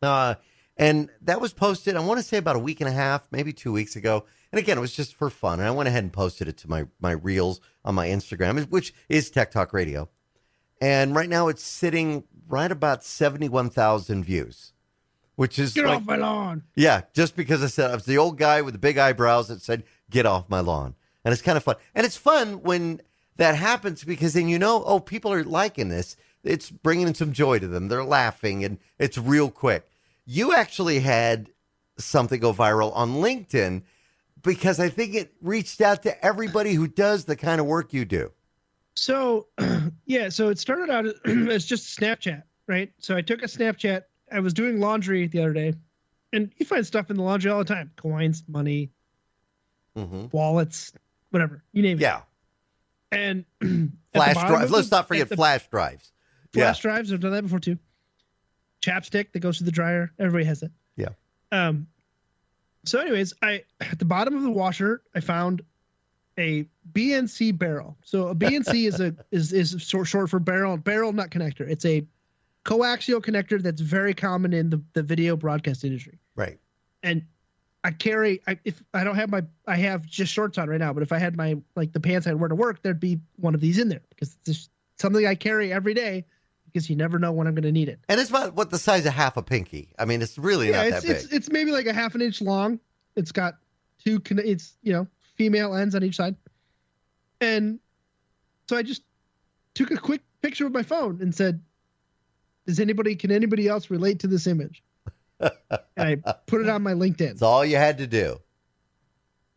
S1: And that was posted, I want to say about a week and a half, maybe 2 weeks ago. And again, it was just for fun. And I went ahead and posted it to my Reels on my Instagram, which is Tech Talk Radio. And right now it's sitting right about 71,000 views, which is
S3: get off my lawn.
S1: Yeah, just because I was the old guy with the big eyebrows that said, "Get off my lawn." And it's kind of fun. And it's fun when that happens because then people are liking this. It's bringing some joy to them. They're laughing, and it's real quick. You actually had something go viral on LinkedIn because I think it reached out to everybody who does the kind of work you do.
S3: So, yeah, so it started out as just Snapchat, right? So I took a Snapchat. I was doing laundry the other day, and you find stuff in the laundry all the time. Coins, money, wallets, whatever, you name it.
S1: Yeah.
S3: And
S1: flash drives. Let's not forget flash drives.
S3: Flash drives. I've done that before too. Chapstick that goes to the dryer. Everybody has it.
S1: Yeah.
S3: So anyways, at the bottom of the washer, I found a BNC barrel. So a BNC is short for barrel nut connector. It's a coaxial connector that's very common in the video broadcast industry.
S1: Right.
S3: And I have just shorts on right now, but if I had the pants I'd wear to work, there'd be one of these in there because it's just something I carry every day because you never know when I'm going to need it.
S1: And it's about the size of half a pinky. I mean, it's really not that big.
S3: It's maybe like a half an inch long. It's got female ends on each side. And so I just took a quick picture with my phone and said, can anybody else relate to this image? And I put it on my LinkedIn.
S1: That's all you had to do.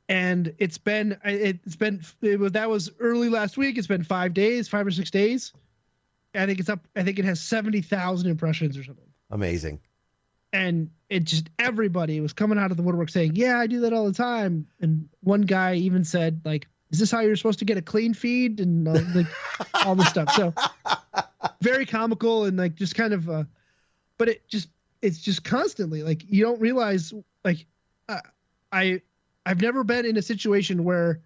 S3: And that was early last week. It's been 5 or 6 days. I think it's up. I think it has 70,000 impressions or something.
S1: Amazing.
S3: And it just, everybody was coming out of the woodwork saying, "Yeah, I do that all the time." And one guy even said, "Is this how you're supposed to get a clean feed?" And all this stuff. So very comical and just kind of, but it's just constantly you don't realize I've never been in a situation where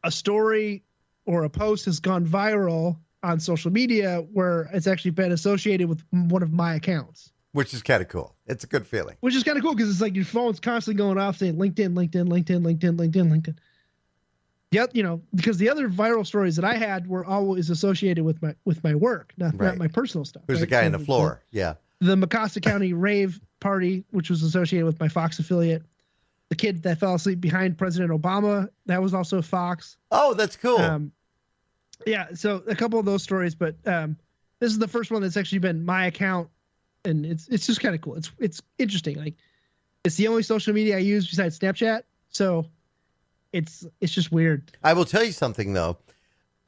S3: a story or a post has gone viral on social media where it's actually been associated with one of my accounts.
S1: Which is kind of cool. It's a good feeling.
S3: Which is kind of cool because it's your phone's constantly going off saying LinkedIn. Yep, because the other viral stories that I had were always associated with my work, not my personal stuff.
S1: There's a guy on the floor. Yeah.
S3: The Mecosta County rave party, which was associated with my Fox affiliate. The kid that fell asleep behind President Obama, that was also Fox.
S1: Oh, that's cool.
S3: Yeah, so a couple of those stories, but this is the first one that's actually been my account, and it's just kind of cool. It's interesting. Like, it's the only social media I use besides Snapchat, so it's just weird.
S1: I will tell you something though,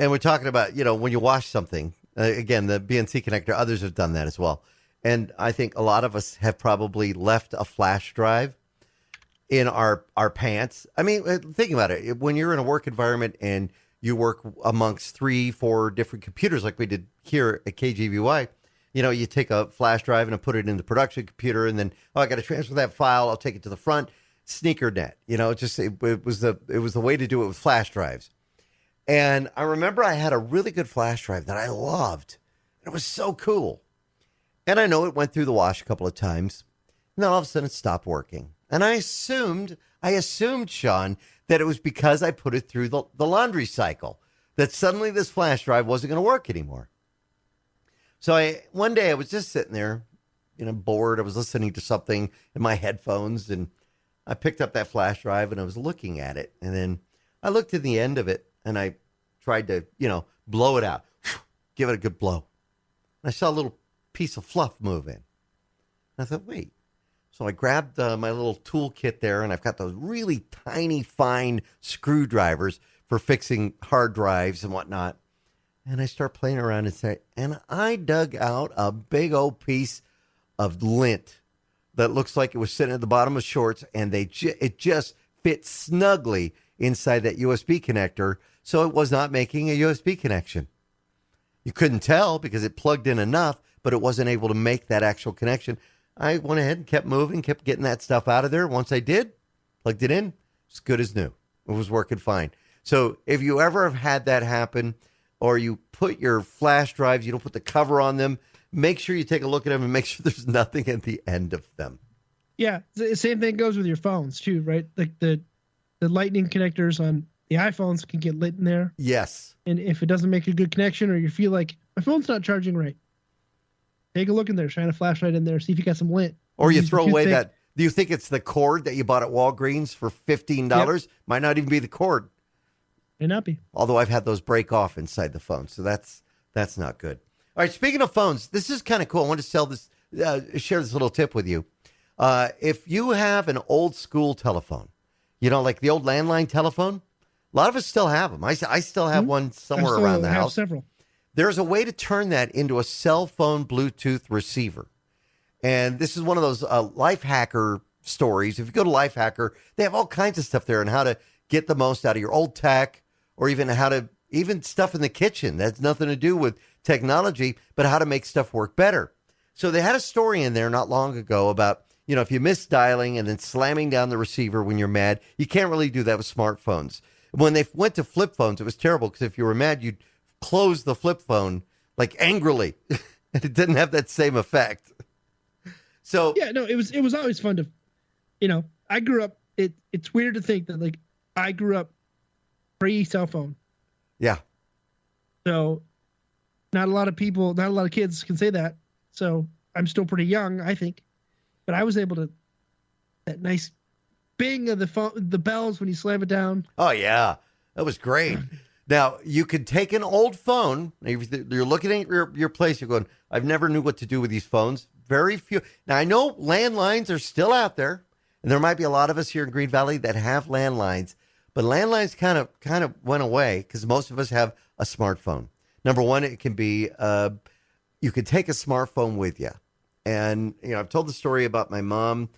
S1: and we're talking about when you wash something. Again, the BNC connector. Others have done that as well, and I think a lot of us have probably left a flash drive in our pants. I mean, think about it. When you're in a work environment and you work amongst 3-4 different computers like we did here at KGVY, you take a flash drive and put it in the production computer, and then, I got to transfer that file. I'll take it to the front. Sneaker net, it was the way to do it with flash drives. And I remember I had a really good flash drive that I loved. It was so cool. And I know it went through the wash a couple of times, and then all of a sudden it stopped working. And I assumed, Sean, that it was because I put it through the laundry cycle, that suddenly this flash drive wasn't going to work anymore. So one day I was just sitting there, bored. I was listening to something in my headphones, and I picked up that flash drive and I was looking at it. And then I looked at the end of it and I tried to, blow it out, give it a good blow. And I saw a little piece of fluff move in. And I thought, wait. So I grabbed my little toolkit there, and I've got those really tiny, fine screwdrivers for fixing hard drives and whatnot. And I start playing around and I dug out a big old piece of lint that looks like it was sitting at the bottom of shorts, and it just fit snugly inside that USB connector, so it was not making a USB connection. You couldn't tell because it plugged in enough, but it wasn't able to make that actual connection. I went ahead and kept moving, kept getting that stuff out of there. Once I did, plugged it in, it's good as new. It was working fine. So if you ever have had that happen, or you put your flash drives, you don't put the cover on them, make sure you take a look at them and make sure there's nothing at the end of them.
S3: Yeah, the same thing goes with your phones too, right? Like the lightning connectors on the iPhones can get lit in there.
S1: Yes.
S3: And if it doesn't make a good connection, or you feel like my phone's not charging right, take a look in there, shine a flashlight in there, see if you got some lint.
S1: Or you throw away that. Do you think it's the cord that you bought at Walgreens for $15? Yep. Might not even be the cord.
S3: May not be.
S1: Although I've had those break off inside the phone, so that's not good. All right, speaking of phones, this is kind of cool. I want to share this little tip with you. If you have an old school telephone, like the old landline telephone, a lot of us still have them. I still have one somewhere around the house.
S3: Several.
S1: There's a way to turn that into a cell phone Bluetooth receiver. And this is one of those life hacker stories. If you go to Life Hacker, they have all kinds of stuff there on how to get the most out of your old tech, or even even stuff in the kitchen that's nothing to do with technology, but how to make stuff work better. So they had a story in there not long ago about, if you miss dialing and then slamming down the receiver when you're mad, you can't really do that with smartphones. When they went to flip phones, it was terrible, because if you were mad, you'd close the flip phone like angrily, and it didn't have that same effect. So
S3: yeah, no, it was always fun to, I grew up. It's weird to think that I grew up pre-cell phone.
S1: Yeah.
S3: So not a lot of kids can say that. So I'm still pretty young, I think, but I was able to, that nice bing of the phone, the bells when you slam it down.
S1: Oh yeah, that was great. Now you could take an old phone. You're looking at your place. You're going, I've never knew what to do with these phones. Very few. Now I know landlines are still out there, and there might be a lot of us here in Green Valley that have landlines, but landlines kind of went away because most of us have a smartphone. Number one, it can be you could take a smartphone with you, and I've told the story about my mom,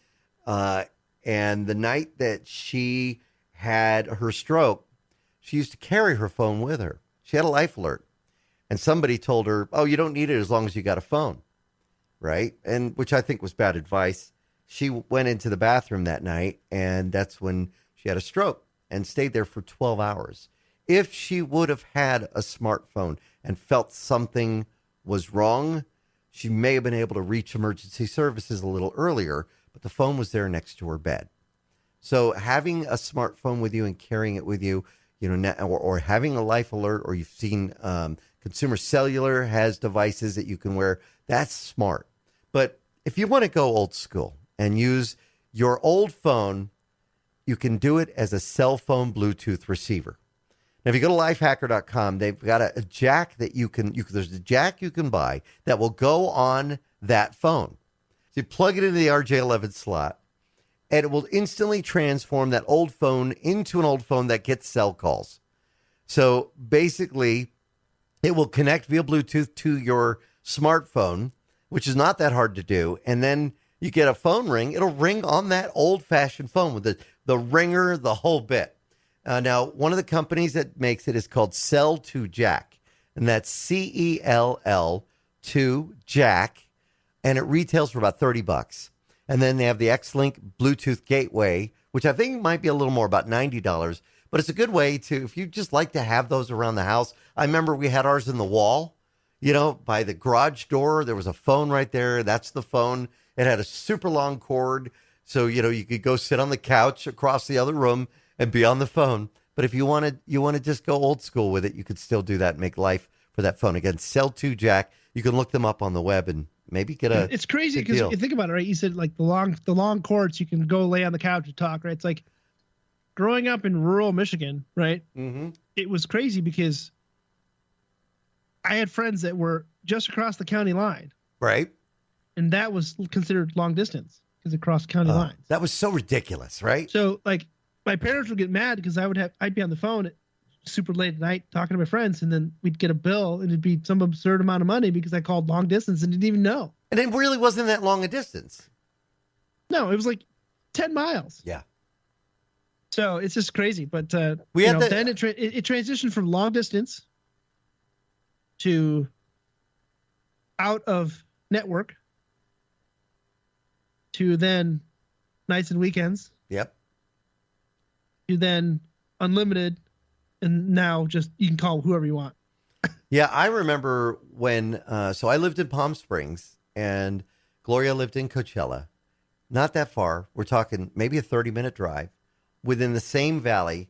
S1: and the night that she had her stroke, she used to carry her phone with her. She had a life alert, and somebody told her, "Oh, you don't need it as long as you got a phone." Right? And which I think was bad advice. She went into the bathroom that night, and that's when she had a stroke and stayed there for 12 hours. If she would have had a smartphone and felt something was wrong, she may have been able to reach emergency services a little earlier, but the phone was there next to her bed. So having a smartphone with you and carrying it with you, or having a life alert, or you've seen Consumer Cellular has devices that you can wear, that's smart. But if you want to go old school and use your old phone, you can do it as a cell phone Bluetooth receiver. Now, if you go to lifehacker.com, they've got a jack that you can there's a jack you can buy that will go on that phone. So you plug it into the RJ11 slot, and it will instantly transform that old phone into an old phone that gets cell calls. So basically, it will connect via Bluetooth to your smartphone, which is not that hard to do. And then you get a phone ring. It'll ring on that old-fashioned phone with the ringer, the whole bit. Now, one of the companies that makes it is called Cell2Jack, and that's CELL2Jack, and it retails for about $30. And then they have the X-Link Bluetooth gateway, which I think might be a little more, about $90. But it's a good way to, if you just like to have those around the house. I remember we had ours in the wall, by the garage door. There was a phone right there. That's the phone. It had a super long cord. So, you could go sit on the couch across the other room and be on the phone. But if you want to just go old school with it, you could still do that and make life for that phone. Again, Cell2Jack. You can look them up on the web and maybe get a. It's crazy because
S3: you think about it, right? You said like the long cords, you can go lay on the couch and talk, right? It's like growing up in rural Michigan, right? Mm-hmm. It was crazy because I had friends that were just across the county line,
S1: right?
S3: And that was considered long distance because it crossed county lines.
S1: That was so ridiculous, right?
S3: So like my parents would get mad because I'd be on the phone at super late at night talking to my friends, and then we'd get a bill and it'd be some absurd amount of money because I called long distance and didn't even know.
S1: And it really wasn't that long a distance.
S3: No, it was like 10 miles.
S1: Yeah.
S3: So it's just crazy. But then it transitioned from long distance to out of network to then nights and weekends.
S1: Yep.
S3: To then unlimited, and now just you can call whoever you want.
S1: Yeah, I remember when so I lived in Palm Springs and Gloria lived in Coachella. Not that far. We're talking maybe a 30-minute drive within the same valley,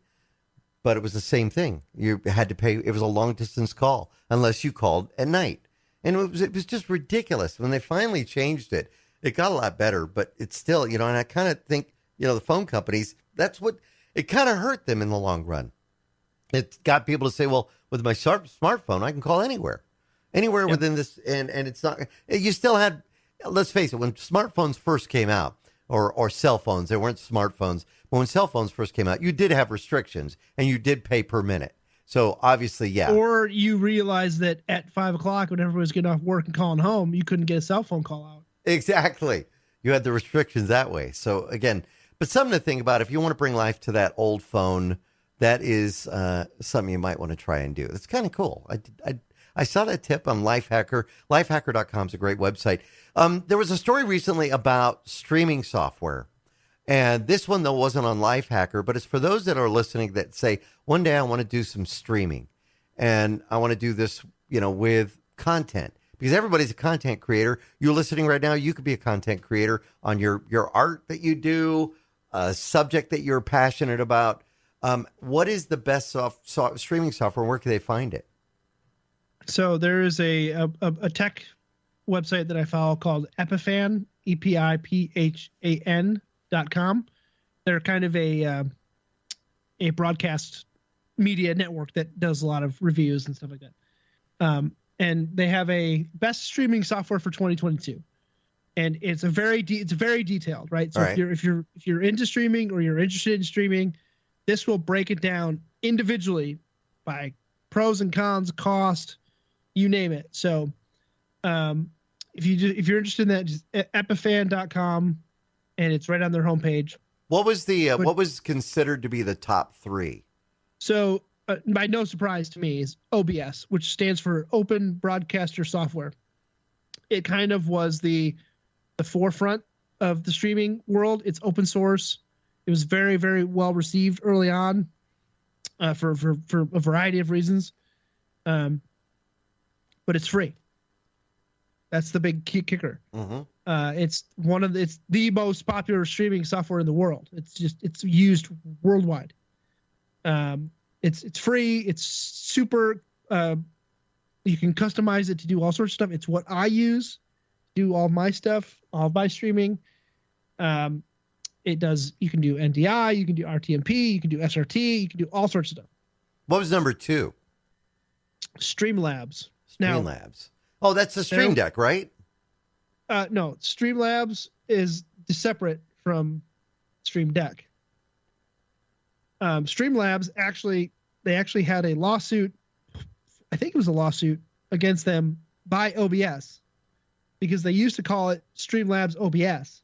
S1: but it was the same thing. You had to pay. It was a long-distance call unless you called at night. And it was just ridiculous. When they finally changed it, it got a lot better, but it's still, and I kind of think, the phone companies, that's what, it kind of hurt them in the long run. It got people to say, well, with my smartphone, I can call anywhere within this, and it's not, you still had, let's face it, when smartphones first came out, or cell phones, they weren't smartphones, but when cell phones first came out, you did have restrictions, and you did pay per minute. So obviously, yeah.
S3: Or you realize that at 5 o'clock, when everyone was getting off work and calling home, you couldn't get a cell phone call out.
S1: Exactly. You had the restrictions that way. So again, but something to think about if you want to bring life to that old phone, that is something you might want to try and do. It's kind of cool. I saw that tip on Lifehacker. Lifehacker.com is a great website. There was a story recently about streaming software. And this one, though, wasn't on Lifehacker, but it's for those that are listening that say, one day I want to do some streaming. And I want to do this, with content. Because everybody's a content creator. You're listening right now, you could be a content creator on your art that you do, a subject that you're passionate about. What is the best streaming software? Where can they find it?
S3: So there is a tech website that I follow called Epiphan, EPIPHAN.com. They're kind of a broadcast media network that does a lot of reviews and stuff like that. And they have a best streaming software for 2022. And it's very detailed, right? So if you're into streaming or you're interested in streaming, this will break it down individually by pros and cons, cost, you name it. So if you're interested in that, just epiphan.com, and it's right on their homepage.
S1: What was what was considered to be the top 3?
S3: So by no surprise to me is OBS, which stands for Open Broadcaster Software. It kind of was the forefront of the streaming world. It's open source. It was very, very well received early on for a variety of reasons. But it's free. That's the big kicker. Mm-hmm. It's the most popular streaming software in the world. It's used worldwide. It's free. It's super. You can customize it to do all sorts of stuff. It's what I use to do all my stuff, all my streaming. It does. You can do NDI. You can do RTMP. You can do SRT. You can do all sorts of stuff.
S1: What was number 2?
S3: Streamlabs. Now,
S1: Streamlabs. Oh, that's the Stream Deck, right?
S3: No, Streamlabs is separate from Stream Deck. Streamlabs they actually had a lawsuit. I think it was a lawsuit against them by OBS because they used to call it Streamlabs OBS.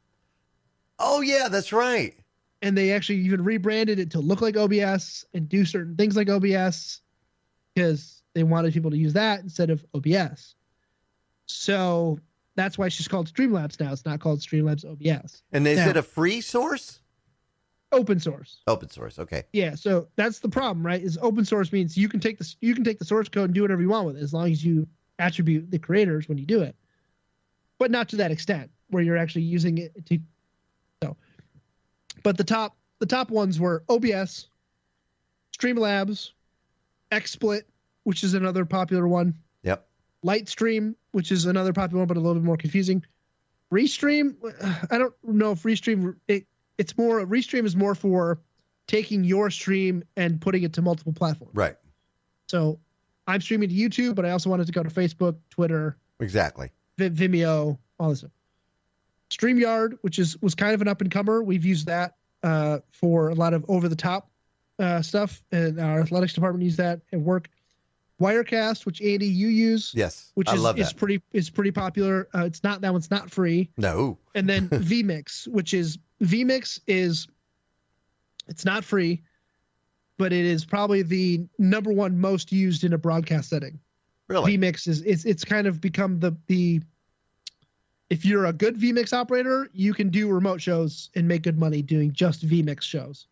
S1: Oh, yeah, that's right.
S3: And they actually even rebranded it to look like OBS and do certain things like OBS because they wanted people to use that instead of OBS. So that's why she's called Streamlabs now. It's not called Streamlabs OBS.
S1: And is it a free source?
S3: Open source.
S1: Open source, okay.
S3: Yeah, so that's the problem, right? Is open source means you can take the source code and do whatever you want with it as long as you attribute the creators when you do it. But not to that extent where you're actually using it to But the top ones were OBS, Streamlabs, XSplit, which is another popular one.
S1: Yep.
S3: Lightstream, which is another popular one, but a little bit more confusing. Restream, I don't know if Restream, Restream is more for taking your stream and putting it to multiple platforms.
S1: Right.
S3: So I'm streaming to YouTube, but I also wanted to go to Facebook, Twitter.
S1: Exactly.
S3: Vimeo, all this stuff. StreamYard, which was kind of an up-and-comer. We've used that for a lot of over-the-top stuff, and our athletics department used that at work. Wirecast, which Andy you use,
S1: yes,
S3: which is pretty popular. That one's not free.
S1: No.
S3: And then vMix, it's not free, but it is probably the number one most used in a broadcast setting.
S1: Really,
S3: vMix it's kind of become the if you're a good vMix operator, you can do remote shows and make good money doing just vMix shows.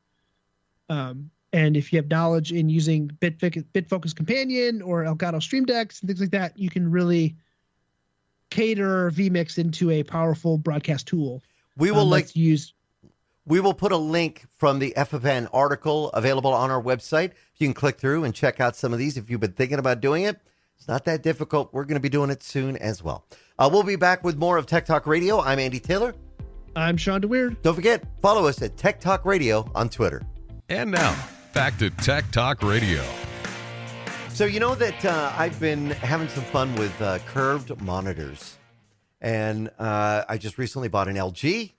S3: And if you have knowledge in using BitFocus Companion or Elgato Stream Decks and things like that, you can really cater vMix into a powerful broadcast tool.
S1: We will We will put a link from the FFN article available on our website. You can click through and check out some of these if you've been thinking about doing it. It's not that difficult. We're going to be doing it soon as well. We'll be back with more of Tech Talk Radio. I'm Andy Taylor.
S3: I'm Sean DeWeird.
S1: Don't forget, follow us at Tech Talk Radio on Twitter.
S4: And now, back to Tech Talk Radio.
S1: So you know that I've been having some fun with curved monitors. And I just recently bought an LG.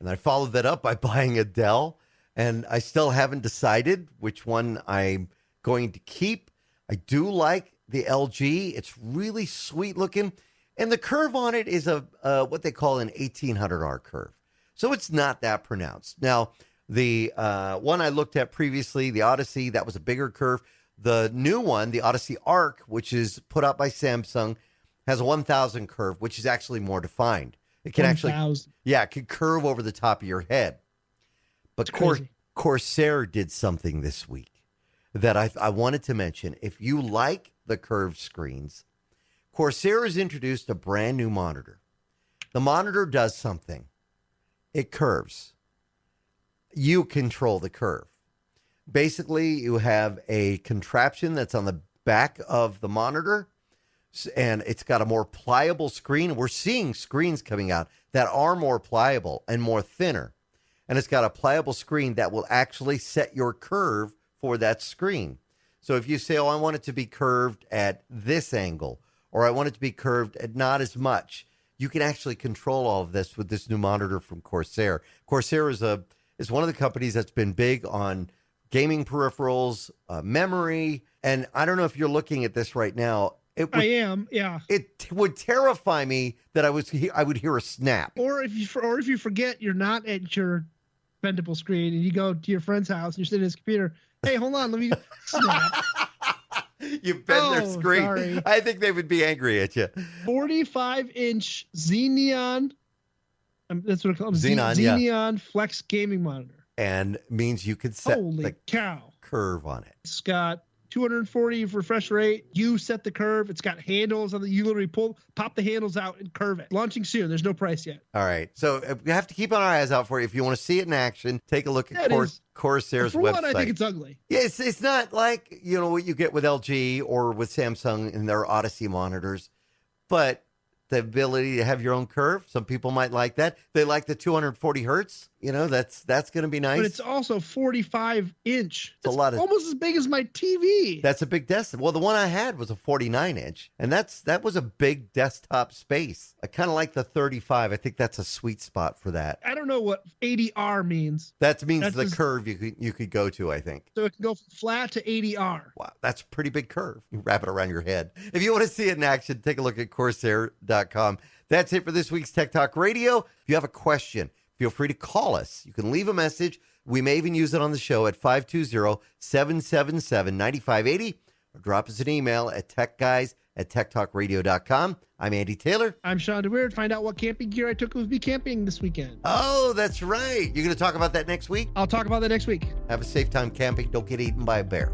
S1: And I followed that up by buying a Dell. And I still haven't decided which one I'm going to keep. I do like the LG. It's really sweet looking. And the curve on it is what they call an 1800R curve. So it's not that pronounced. Now, the one I looked at previously, the Odyssey, that was a bigger curve. The new one, the Odyssey Arc, which is put out by Samsung, has a 1000 curve, which is actually more defined. It can
S3: 1,000.
S1: it can curve over the top of your head. But Corsair did something this week that I wanted to mention. If you like the curved screens, Corsair has introduced a brand new monitor. The monitor does something. It curves. You control the curve. Basically, you have a contraption that's on the back of the monitor, and it's got a more pliable screen. We're seeing screens coming out that are more pliable and more thinner. And it's got a pliable screen that will actually set your curve for that screen. So if you say, I want it to be curved at this angle, or I want it to be curved at not as much, you can actually control all of this with this new monitor from Corsair. Corsair is one of the companies that's been big on gaming peripherals, memory. And I don't know if you're looking at this right now.
S3: I am, yeah.
S1: It would terrify me that I would hear a snap.
S3: Or if you forget you're not at your bendable screen and you go to your friend's house and you're sitting at his computer. Hey, hold on, let me snap.
S1: You bend their screen.
S3: Sorry.
S1: I think they would be angry at you.
S3: 45-inch Xenon. That's what I call them.
S1: Xenon
S3: Flex gaming monitor.
S1: And means you could set
S3: Holy cow.
S1: curve on it.
S3: It's got 240 refresh rate. You set the curve. It's got handles on you literally pop the handles out and curve it. Launching soon. There's no price yet.
S1: All right. So we have to keep our eyes out for it. If you want to see it in action, take a look at Corsair's
S3: for
S1: website.
S3: one, I think it's ugly.
S1: Yeah, it's not like, what you get with LG or with Samsung in their Odyssey monitors, but the ability to have your own curve, some people might like that. They like the 240 hertz, You know, that's going to be nice.
S3: But it's also 45-inch.
S1: It's a lot of-
S3: almost as big as my TV.
S1: That's a big desktop. Well, the one I had was a 49-inch, and that was a big desktop space. I kind of like the 35. I think that's a sweet spot for that.
S3: I don't know what 80R means.
S1: That means
S3: That's
S1: the
S3: just-
S1: curve you could go to, I think.
S3: So it can go from flat to 80R.
S1: Wow, that's a pretty big curve. You wrap it around your head. If you want to see it in action, take a look at Corsair.com. That's it for this week's Tech Talk Radio. If you have a question, feel free to call us. You can leave a message. We may even use it on the show at 520-777-9580 or drop us an email at techguys@techtalkradio.com. I'm Andy Taylor.
S3: I'm Sean DeWeird. Find out what camping gear I took with me camping this weekend.
S1: Oh, that's right. You're going to talk about that next week?
S3: I'll talk about that next week.
S1: Have a safe time camping. Don't get eaten by a bear.